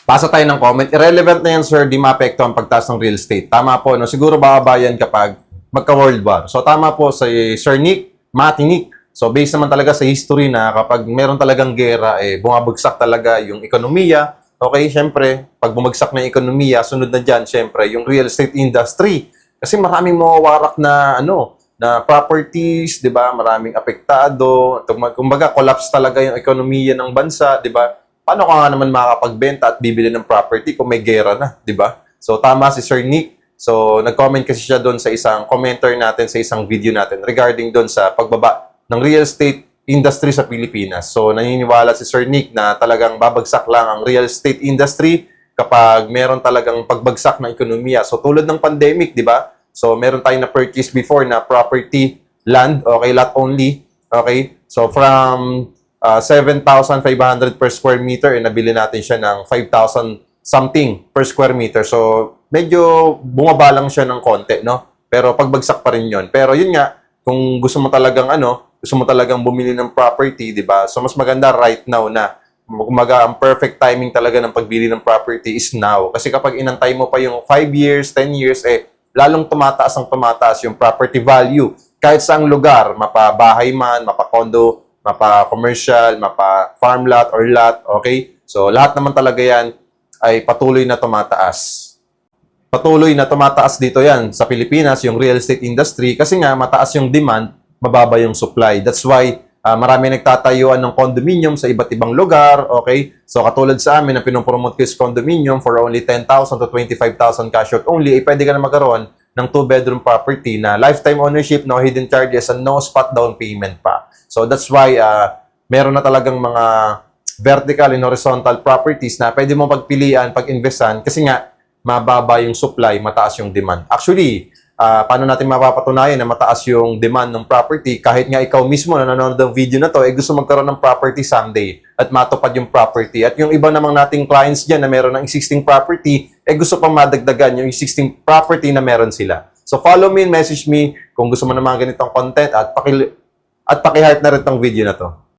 Pasa tayo ng comment. Irrelevant na yan, sir. Di maapekto ang pagtaas ng real estate. Tama po, no? Siguro bababa yan kapag magka-world war. So, tama po sa Sir Nick, matinik. So, based naman talaga sa history na kapag meron talagang gera, bumabagsak talaga yung ekonomiya. Okay, syempre, pag bumagsak na yung ekonomiya, sunod na dyan, syempre, yung real estate industry. Kasi maraming mawawarak na, na properties, di ba? Maraming apektado. Kumbaga, collapse talaga yung ekonomiya ng bansa, di ba? Paano ka nga naman makakapagbenta at bibili ng property kung may gera na, di ba? So, tama si Sir Nick. So, nag-comment kasi siya doon sa isang commenter natin, sa isang video natin regarding doon sa pagbaba ng real estate industry sa Pilipinas. So, naniniwala si Sir Nick na talagang babagsak lang ang real estate industry kapag meron talagang pagbagsak ng ekonomiya. So, tulad ng pandemic, di ba? So, meron tayong na-purchase before na property, land, okay, lot only, okay? So, from 7,500 per square meter, nabili natin siya ng 5,000 something per square meter. So, medyo bumaba lang siya ng konti, no? Pero pagbagsak pa rin yun. Pero yun nga, kung gusto mo talagang gusto mo talagang bumili ng property, di ba? So, mas maganda right now na. Kumaga, ang perfect timing talaga ng pagbili ng property is now. Kasi kapag inantay mo pa yung 5 years, 10 years, lalong tumataas yung property value. Kahit saang lugar, mapabahay man, mapakondo, mapa-commercial, mapa-farm lot or lot, okay? So, lahat naman talaga yan ay patuloy na tumataas. Patuloy na tumataas dito yan sa Pilipinas, yung real estate industry, kasi nga mataas yung demand, mababa yung supply. That's why marami nagtatayuan ng condominium sa iba't ibang lugar, okay? So, katulad sa amin na pinopromote ko is condominium for only 10,000 to 25,000 cash out only, pwede ka na magkaroon ng 2-bedroom property na lifetime ownership, no hidden charges, and no spot down payment pa. So, that's why meron na talagang mga vertical and horizontal properties na pwede mo pagpilian, pag-investan, kasi nga, mababa yung supply, mataas yung demand. Actually, paano natin mapapatunayan na mataas yung demand ng property kahit nga ikaw mismo na nanonood ng video na to, gusto magkaroon ng property someday at matupad yung property. At yung iba namang nating clients dyan na meron ng existing property, gusto pang madagdagan yung existing property na meron sila. So, follow me and message me kung gusto mo ng mga ganitong content at paki-heart na rin tong video na to.